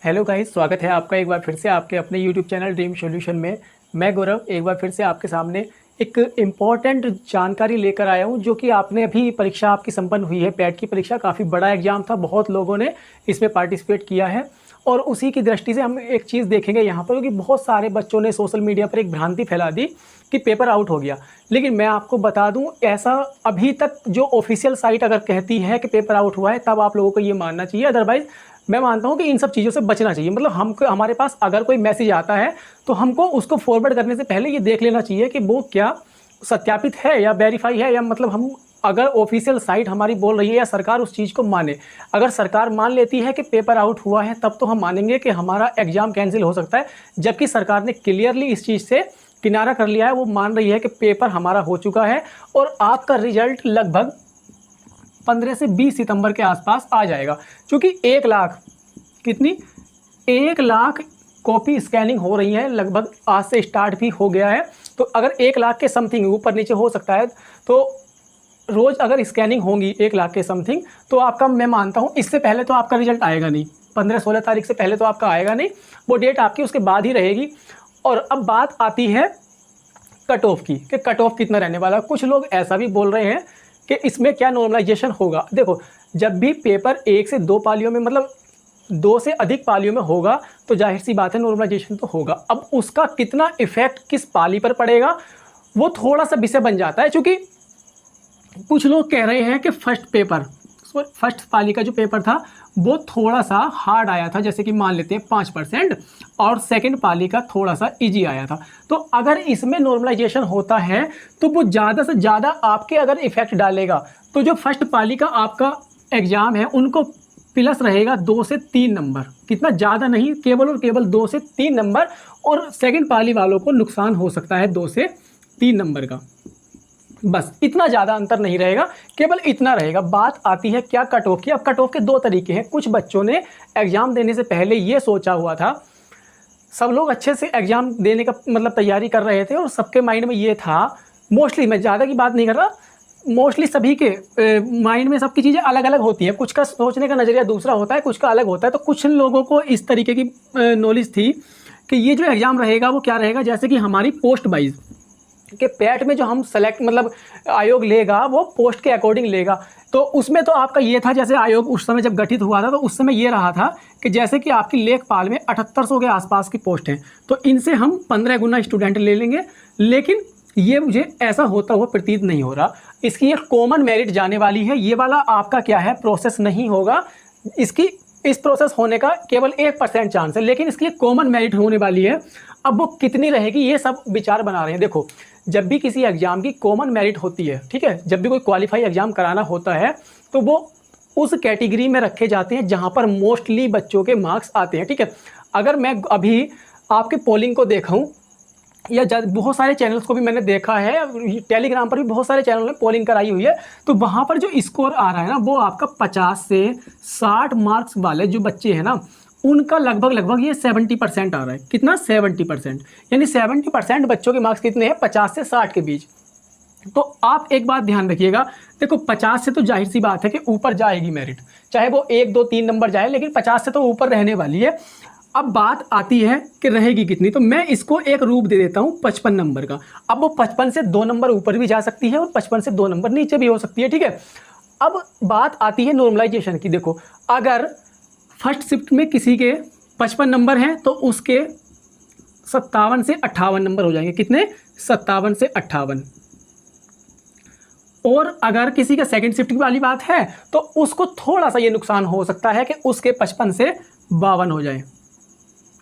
Hello guys, स्वागत है आपका एक बार फिर से आपके अपने यूट्यूब चैनल ड्रीम सॉल्यूशन में। मैं गौरव एक बार फिर से आपके सामने एक इम्पॉर्टेंट जानकारी लेकर आया हूं, जो कि आपने अभी परीक्षा आपकी संपन्न हुई है। पैट की परीक्षा काफ़ी बड़ा एग्जाम था, बहुत लोगों ने इसमें पार्टिसिपेट किया है और उसी की दृष्टि से हम एक चीज़ देखेंगे यहाँ पर, क्योंकि बहुत सारे बच्चों ने सोशल मीडिया पर एक भ्रांति फैला दी कि पेपर आउट हो गया। लेकिन मैं आपको बता दूं, ऐसा अभी तक जो ऑफिशियल साइट अगर कहती है कि पेपर आउट हुआ है, तब आप लोगों को ये मानना चाहिए। अदरवाइज़ मैं मानता हूं कि इन सब चीज़ों से बचना चाहिए। मतलब हमको, हमारे पास अगर कोई मैसेज आता है तो हमको उसको फॉरवर्ड करने से पहले ये देख लेना चाहिए कि वो क्या सत्यापित है या वेरीफाई है, या मतलब हम अगर ऑफिशियल साइट हमारी बोल रही है या सरकार उस चीज़ को माने। अगर सरकार मान लेती है कि पेपर आउट हुआ है, तब तो हम मानेंगे कि हमारा एग्ज़ाम कैंसिल हो सकता है। जबकि सरकार ने क्लियरली इस चीज़ से किनारा कर लिया है, वो मान रही है कि पेपर हमारा हो चुका है और आपका रिजल्ट लगभग 15 से 20 सितंबर के आसपास आ जाएगा। क्योंकि 1 लाख कितनी 1 लाख कॉपी स्कैनिंग हो रही है, लगभग आज से स्टार्ट भी हो गया है। तो अगर 1 लाख के समथिंग ऊपर नीचे हो सकता है, तो रोज़ अगर स्कैनिंग होंगी 1 लाख के समथिंग, तो आपका, मैं मानता हूँ इससे पहले तो आपका रिजल्ट आएगा नहीं। 15-16 तारीख से पहले तो आपका आएगा नहीं, वो डेट आपकी उसके बाद ही रहेगी। और अब बात आती है कट ऑफ की, कि कट ऑफ कितना रहने वाला। कुछ लोग ऐसा भी बोल रहे हैं कि इसमें क्या नॉर्मलाइजेशन होगा। देखो, जब भी पेपर 1 से 2 पालियों में, मतलब 2 से अधिक पालियों में होगा, तो जाहिर सी बात है नॉर्मलाइजेशन तो होगा। अब उसका कितना इफेक्ट किस पाली पर पड़ेगा, वो थोड़ा सा विषय बन जाता है। क्योंकि कुछ लोग कह रहे हैं कि फर्स्ट पाली का जो पेपर था वो थोड़ा सा हार्ड आया था, जैसे कि मान लेते हैं 5%, और सेकंड पाली का थोड़ा सा इजी आया था। तो अगर इसमें नॉर्मलाइजेशन होता है तो वो ज़्यादा से ज़्यादा आपके अगर इफेक्ट डालेगा, तो जो फर्स्ट पाली का आपका एग्ज़ाम है उनको प्लस रहेगा 2 से 3 नंबर, कितना ज़्यादा नहीं, केवल और केवल 2 से 3 नंबर। और सेकंड पाली वालों को नुकसान हो सकता है 2 से 3 नंबर का। बस इतना ज़्यादा अंतर नहीं रहेगा, केवल इतना रहेगा। बात आती है क्या कट ऑफ की। अब कट ऑफ के 2 तरीके हैं। कुछ बच्चों ने एग्ज़ाम देने से पहले ये सोचा हुआ था, सब लोग अच्छे से एग्ज़ाम देने का मतलब तैयारी कर रहे थे और सबके माइंड में ये था, मोस्टली, मैं ज़्यादा की बात नहीं कर रहा, मोस्टली सभी के माइंड में सबकी चीज़ें अलग अलग होती हैं। कुछ का सोचने का नज़रिया दूसरा होता है, कुछ का अलग होता है। तो कुछ लोगों को इस तरीके की नॉलेज थी कि ये जो एग्ज़ाम रहेगा वो क्या रहेगा, जैसे कि हमारी पोस्ट वाइज कि पैट में जो हम सेलेक्ट, मतलब आयोग लेगा वो पोस्ट के अकॉर्डिंग लेगा। तो उसमें तो आपका ये था, जैसे आयोग उस समय जब गठित हुआ था तो उस समय ये रहा था कि जैसे कि आपकी लेखपाल में 7800 के आसपास की पोस्ट हैं, तो इनसे हम 15 गुना स्टूडेंट ले लेंगे। लेकिन ये मुझे ऐसा होता हुआ प्रतीत नहीं हो रहा। इसकी एक कॉमन मेरिट जाने वाली है। ये वाला आपका क्या है, प्रोसेस नहीं होगा। इसकी इस प्रोसेस होने का केवल 1% चांस है, लेकिन इसकी कॉमन मेरिट होने वाली है। अब वो कितनी रहेगी ये सब विचार बना रहे हैं। देखो, जब भी किसी एग्ज़ाम की कॉमन मेरिट होती है, ठीक है, जब भी कोई क्वालिफाई एग्ज़ाम कराना होता है, तो वो उस कैटेगरी में रखे जाते हैं जहाँ पर मोस्टली बच्चों के मार्क्स आते हैं, ठीक है। अगर मैं अभी आपके पोलिंग को देखूँ, या बहुत सारे चैनल्स को भी मैंने देखा है, टेलीग्राम पर भी बहुत सारे चैनलों ने पोलिंग कराई हुई है, तो वहाँ पर जो स्कोर आ रहा है ना, वो आपका 50 से 60 मार्क्स वाले जो बच्चे हैं ना, उनका लगभग ये 70% आ रहा है। कितना, 70%। यानी 70% बच्चों के मार्क्स कितने हैं, 50 से 60 के बीच। तो आप एक बात ध्यान रखिएगा, देखो 50 से तो जाहिर सी बात है कि ऊपर जाएगी मेरिट, चाहे वो 1, 2, 3 नंबर जाए, लेकिन 50 से तो ऊपर रहने वाली है। अब बात आती है कि रहेगी कितनी, तो मैं इसको एक रूप दे देता हूँ 55 नंबर का। अब वो 55 से 2 नंबर ऊपर भी जा सकती है और 55 से 2 नंबर नीचे भी हो सकती है, ठीक है। अब बात आती है नॉर्मलाइजेशन की। देखो, अगर फर्स्ट शिफ्ट में किसी के 55 नंबर हैं तो उसके 57 से 58 नंबर हो जाएंगे। कितने, 57 से 58। और अगर किसी का सेकंड शिफ्ट वाली बात है तो उसको थोड़ा सा ये नुकसान हो सकता है कि उसके 55 से 52 हो जाए,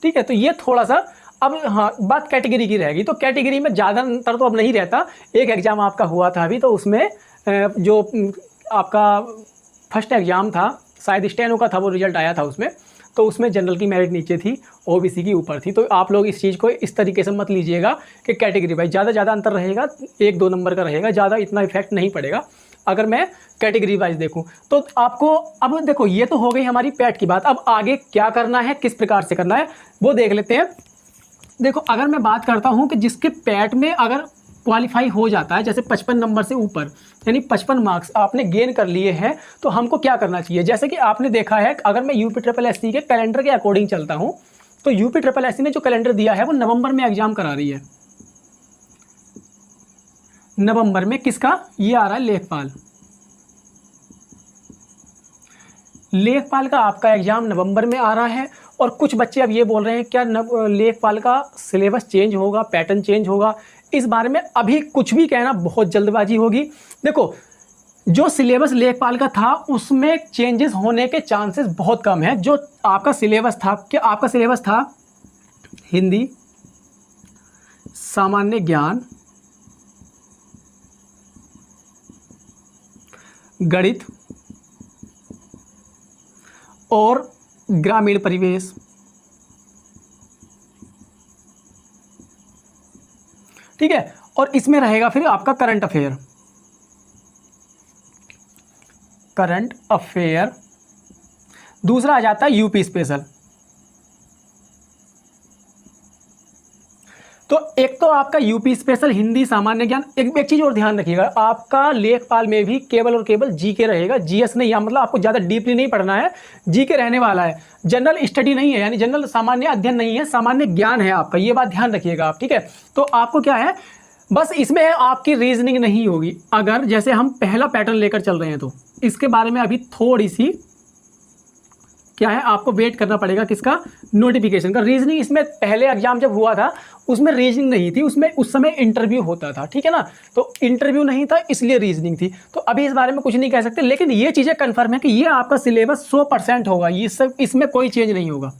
ठीक है। तो ये थोड़ा सा, अब हाँ, बात कैटेगरी की रहेगी। तो कैटेगरी में ज़्यादा अंतर तो अब नहीं रहता। एक एग्ज़ाम आपका हुआ था अभी, तो उसमें जो आपका फर्स्ट एग्ज़ाम था, शायद स्टेनो का था, वो रिजल्ट आया था उसमें, तो उसमें जनरल की मेरिट नीचे थी, ओबीसी की ऊपर थी। तो आप लोग इस चीज़ को इस तरीके से मत लीजिएगा कि कैटेगरी वाइज ज़्यादा अंतर रहेगा, 1-2 नंबर का रहेगा, ज़्यादा इतना इफेक्ट नहीं पड़ेगा अगर मैं कैटेगरी वाइज देखूं। तो आपको, अब देखो, ये तो हो गई हमारी पैट की बात। अब आगे क्या करना है, किस प्रकार से करना है, वो देख लेते हैं। देखो, अगर मैं बात करता हूं कि जिसके पैट में अगर क्वालिफाई हो जाता है, जैसे 55 नंबर से ऊपर, यानी 55 मार्क्स आपने गेन कर लिए हैं, तो हमको क्या करना चाहिए? जैसे कि आपने देखा है, अगर मैं UPSSC के कैलेंडर के अकॉर्डिंग चलता हूं, तो UPSSC ने जो कैलेंडर दिया है वो नवंबर में एग्जाम करा रही है। नवंबर में किसका? ये आ रहा है लेखपाल। लेखपाल का आपका एग्जाम नवंबर में आ रहा है। और कुछ बच्चे अब ये बोल रहे हैं क्या लेखपाल का सिलेबस चेंज होगा, पैटर्न चेंज होगा? इस बारे में अभी कुछ भी कहना बहुत जल्दबाजी होगी। देखो, जो सिलेबस लेखपाल का था उसमें चेंजेस होने के चांसेस बहुत कम है। जो आपका सिलेबस था, क्या आपका सिलेबस था? हिंदी, सामान्य ज्ञान, गणित और ग्रामीण परिवेश। ठीक है, और इसमें रहेगा फिर आपका करंट अफेयर। करंट अफेयर दूसरा आ जाता है यूपी स्पेशल। तो एक तो आपका यूपी स्पेशल, हिंदी, सामान्य ज्ञान। एक चीज और ध्यान रखिएगा, आपका लेखपाल में भी केवल और केवल जीके रहेगा, जीएस नहीं। या मतलब आपको ज्यादा डीपली नहीं पढ़ना है, जीके रहने वाला है। जनरल स्टडी नहीं है, यानी जनरल सामान्य अध्ययन नहीं है, सामान्य ज्ञान है आपका, ये बात ध्यान रखिएगा आप। ठीक है, तो आपको क्या है, बस इसमें आपकी रीजनिंग नहीं होगी। अगर जैसे हम पहला पैटर्न लेकर चल रहे हैं तो इसके बारे में अभी थोड़ी सी क्या है, आपको वेट करना पड़ेगा किसका? नोटिफिकेशन का। रीजनिंग इसमें पहले एग्जाम जब हुआ था उसमें रीजनिंग नहीं थी, उसमें उस समय इंटरव्यू होता था। ठीक है ना, तो इंटरव्यू नहीं था इसलिए रीजनिंग थी। तो अभी इस बारे में कुछ नहीं कह सकते, लेकिन ये चीज़ें कंफर्म है कि ये आपका सिलेबस 100% होगा, ये सब, इसमें कोई चेंज नहीं होगा।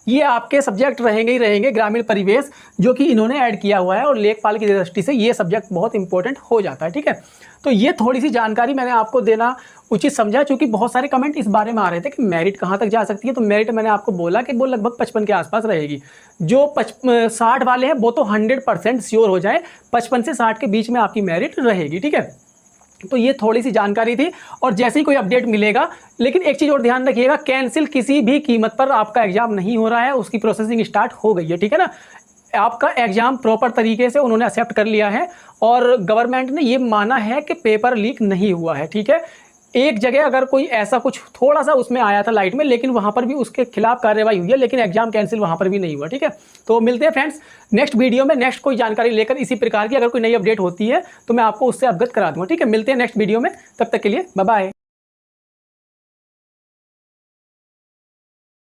ये आपके सब्जेक्ट रहेंगे ही रहेंगे। ग्रामीण परिवेश जो कि इन्होंने ऐड किया हुआ है, और लेखपाल की दृष्टि से ये सब्जेक्ट बहुत इंपॉर्टेंट हो जाता है। ठीक है, तो ये थोड़ी सी जानकारी मैंने आपको देना उचित समझा, क्योंकि बहुत सारे कमेंट इस बारे में आ रहे थे कि मेरिट कहाँ तक जा सकती है। तो मेरिट मैंने आपको बोला कि वो लगभग 55 के आसपास रहेगी। जो 60 वाले हैं वो तो 100% श्योर हो जाए, 55 से 60 के बीच में आपकी मेरिट रहेगी। ठीक है, तो ये थोड़ी सी जानकारी थी, और जैसे ही कोई अपडेट मिलेगा। लेकिन एक चीज़ और ध्यान रखिएगा, कैंसिल किसी भी कीमत पर आपका एग्जाम नहीं हो रहा है, उसकी प्रोसेसिंग स्टार्ट हो गई है। ठीक है ना, आपका एग्जाम प्रॉपर तरीके से उन्होंने एक्सेप्ट कर लिया है, और गवर्नमेंट ने ये माना है कि पेपर लीक नहीं हुआ है। ठीक है, एक जगह अगर कोई ऐसा कुछ थोड़ा सा उसमें आया था लाइट में, लेकिन वहां पर भी उसके खिलाफ कार्रवाई हुई है, लेकिन एग्जाम कैंसिल वहां पर भी नहीं हुआ। ठीक है, तो मिलते हैं फ्रेंड्स नेक्स्ट वीडियो में, नेक्स्ट कोई जानकारी लेकर। इसी प्रकार की अगर कोई नई अपडेट होती है तो मैं आपको उससे अवगत करा दूंगा। ठीक है, मिलते हैं नेक्स्ट वीडियो में, तब तक के लिए बाय बाय।